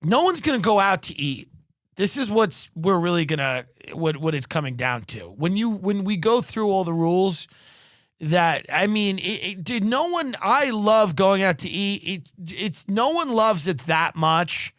no one's going to go out to eat. This is what it's coming down to. When we go through all the rules I love going out to eat. It's no one loves it that much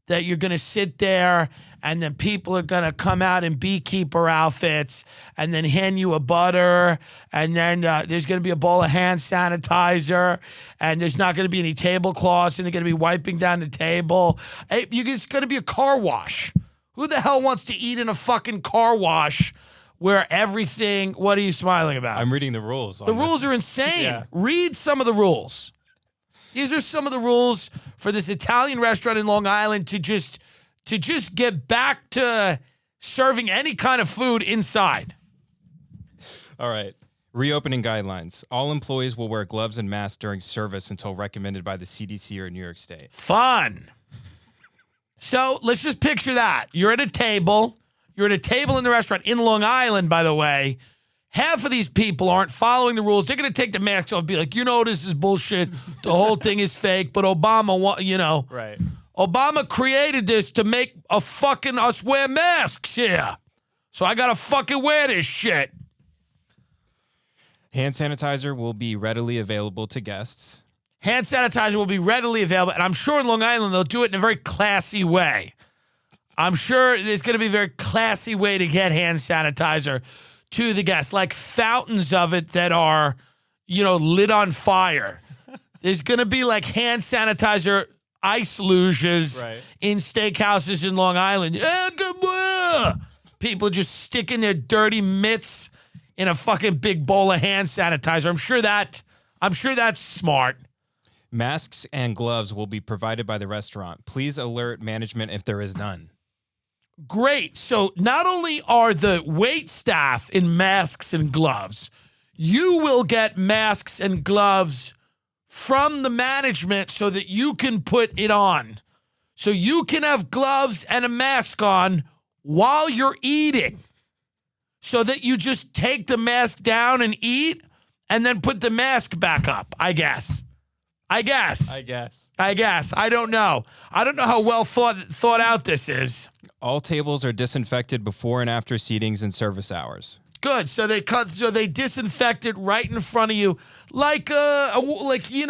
that you're going to sit there and then people are going to come out in beekeeper outfits and then hand you a butter and then there's going to be a bowl of hand sanitizer and there's not going to be any tablecloths and they're going to be wiping down the table. It's going to be a car wash. Who the hell wants to eat in a fucking car wash where everything... What are you smiling about? I'm reading the rules. The rules are insane. Yeah. Read some of the rules. These are some of the rules for this Italian restaurant in Long Island to just get back to serving any kind of food inside. All right. Reopening guidelines. All employees will wear gloves and masks during service until recommended by the CDC or New York State. Fun. So let's just picture that. You're at a table. You're at a table in the restaurant in Long Island, by the way. Half of these people aren't following the rules. They're going to take the masks off and be like, this is bullshit. The whole thing is fake. But Obama, Right. Obama created this to make us wear masks here. So I got to fucking wear this shit. Hand sanitizer will be readily available to guests. Hand sanitizer will be readily available. And I'm sure in Long Island, they'll do it in a very classy way. I'm sure there's going to be a very classy way to get hand sanitizer to the guests, like fountains of it that are, lit on fire. There's going to be like hand sanitizer ice luges in steakhouses in Long Island. People just sticking their dirty mitts in a fucking big bowl of hand sanitizer. I'm sure that's smart. Masks and gloves will be provided by the restaurant. Please alert management if there is none. Great. So not only are the wait staff in masks and gloves, you will get masks and gloves from the management so that you can put it on. So you can have gloves and a mask on while you're eating. So that you just take the mask down and eat and then put the mask back up, I guess. I don't know. I don't know how well thought out this is. All tables are disinfected before and after seatings and service hours. Good. So they disinfect it right in front of you, like sitting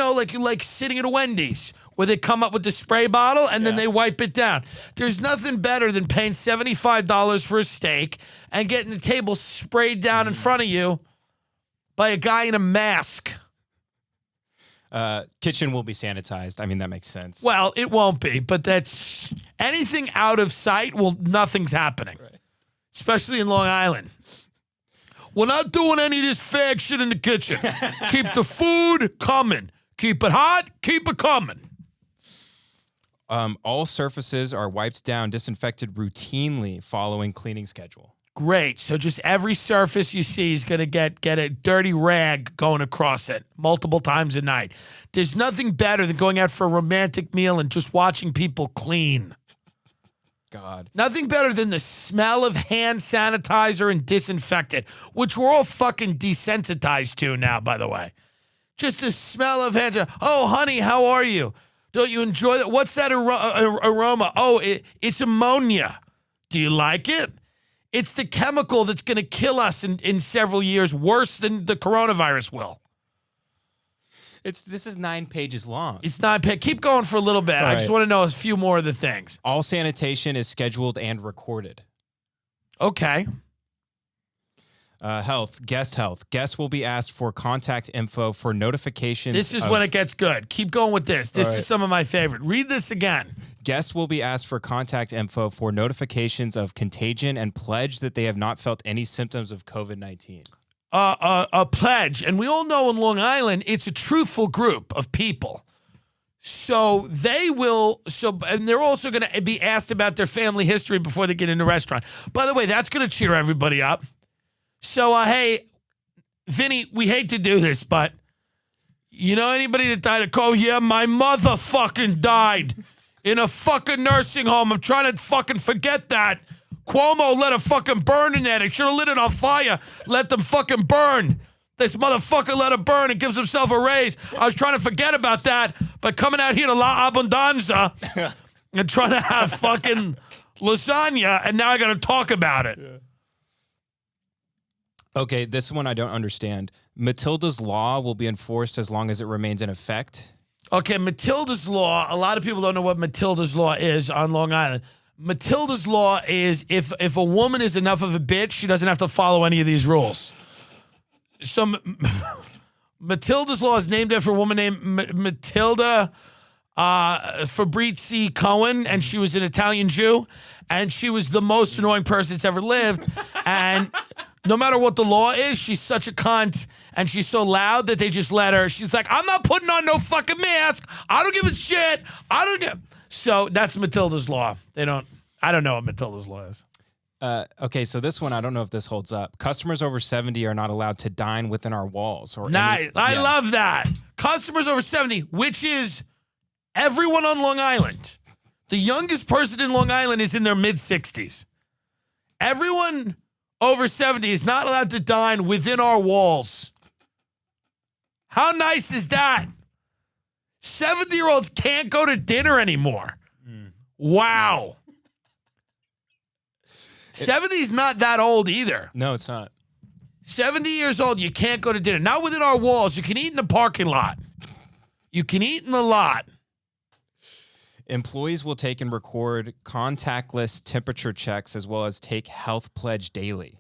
at a Wendy's where they come up with the spray bottle and then they wipe it down. There's nothing better than paying $75 for a steak and getting the table sprayed down in front of you by a guy in a mask. Kitchen will be sanitized. I mean, that makes sense. Well, it won't be, but that's anything out of sight. Well, nothing's happening, especially in Long Island. We're not doing any of this fag shit in the kitchen. Keep the food coming. Keep it hot. Keep it coming. All surfaces are wiped down, disinfected routinely following cleaning schedule. Great. So just every surface you see is going to get a dirty rag going across it multiple times a night. There's nothing better than going out for a romantic meal and just watching people clean. God. Nothing better than the smell of hand sanitizer and disinfectant, which we're all fucking desensitized to now, by the way. Just the smell of hand. Oh, honey, how are you? Don't you enjoy that? What's that aroma? Oh, it's ammonia. Do you like it? It's the chemical that's going to kill us in several years, worse than the coronavirus will. This is 9 pages long. It's 9 pages. Keep going for a little bit. I just want to know a few more of the things. All sanitation is scheduled and recorded. Okay. Guest health. Guests will be asked for contact info for notifications. This is when it gets good. Keep going with this. This is some of my favorite. Read this again. Guests will be asked for contact info for notifications of contagion and pledge that they have not felt any symptoms of COVID-19. A pledge. And we all know in Long Island, it's a truthful group of people. So they will, and they're also going to be asked about their family history before they get in the restaurant. By the way, that's going to cheer everybody up. So, hey, Vinny, we hate to do this, but you know anybody that died of COVID? Yeah, my mother fucking died in a fucking nursing home. I'm trying to fucking forget that. Cuomo let her fucking burn in there. They should have lit it on fire. Let them fucking burn. This motherfucker let her burn and gives himself a raise. I was trying to forget about that, but coming out here to La Abundanza, and trying to have fucking lasagna, and now I got to talk about it. Yeah. Okay, this one I don't understand. Matilda's law will be enforced as long as it remains in effect. Okay, Matilda's law, a lot of people don't know what Matilda's law is on Long Island. Matilda's law is if a woman is enough of a bitch, she doesn't have to follow any of these rules. So Matilda's law is named after a woman named Matilda Fabrizi Cohen, and she was an Italian Jew, and she was the most annoying person that's ever lived. And no matter what the law is, she's such a cunt, and she's so loud that they just let her. She's like, I'm not putting on no fucking mask. I don't give a shit. I don't give. So that's Matilda's law. I don't know what Matilda's law is. Okay, so this one, I don't know if this holds up. Customers over 70 are not allowed to dine within our walls. Nice. I love that. Customers over 70, which is everyone on Long Island. The youngest person in Long Island is in their mid-60s. Everyone over 70 is not allowed to dine within our walls. How nice is that? 70-year-olds can't go to dinner anymore. Wow. 70's not that old either. No, it's not. 70 years old, you can't go to dinner. Not within our walls. You can eat in the parking lot. You can eat in the lot. Employees will take and record contactless temperature checks as well as take health pledge daily.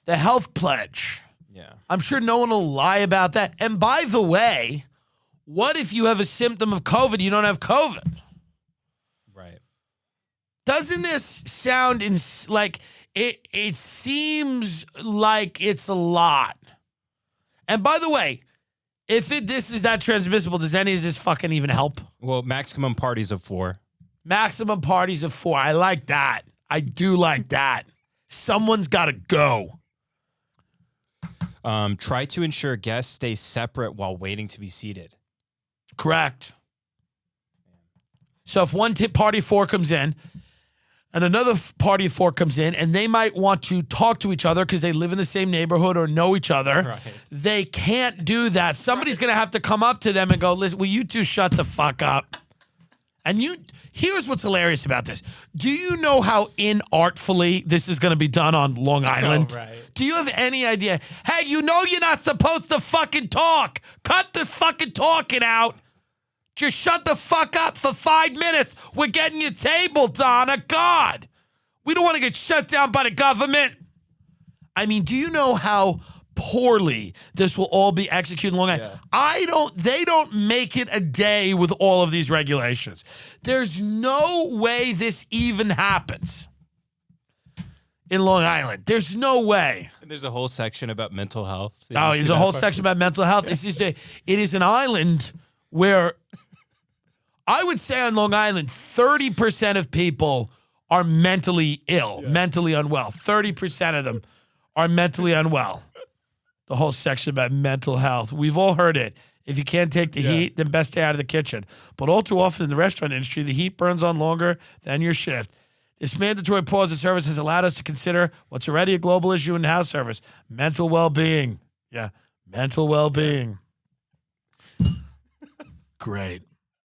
The health pledge. Yeah. I'm sure no one will lie about that. And by the way, what if you have a symptom of COVID, you don't have COVID? Right. Doesn't this sound like it seems like it's a lot? And by the way, if this is not transmissible, does any of this fucking even help? Well, maximum parties of 4. Maximum parties of 4. I like that. I do like that. Someone's got to go. Try to ensure guests stay separate while waiting to be seated. Correct. So if one party 4 comes in and another party of 4 comes in and they might want to talk to each other because they live in the same neighborhood or know each other, right. They can't do that. Somebody's going to have to come up to them and go, listen, will you two shut the fuck up? And here's what's hilarious about this. Do you know how inartfully this is going to be done on Long Island? Oh, right. Do you have any idea? Hey, you know you're not supposed to fucking talk. Cut the fucking talking out. Just shut the fuck up for 5 minutes. We're getting your table, Donna. God. We don't want to get shut down by the government. I mean, do you know how poorly this will all be executed in Long Island? Yeah. They don't make it a day with all of these regulations. There's no way this even happens in Long Island. There's no way. There's a whole section about mental health. Oh, there's a whole section about mental health. It is an island where I would say on Long Island, 30% of people are mentally ill, mentally unwell. 30% of them are mentally unwell. The whole section about mental health. We've all heard it. If you can't take the heat, then best stay out of the kitchen. But all too often in the restaurant industry, the heat burns on longer than your shift. This mandatory pause of service has allowed us to consider what's already a global issue in house service, mental well-being. Yeah, mental well-being. Great.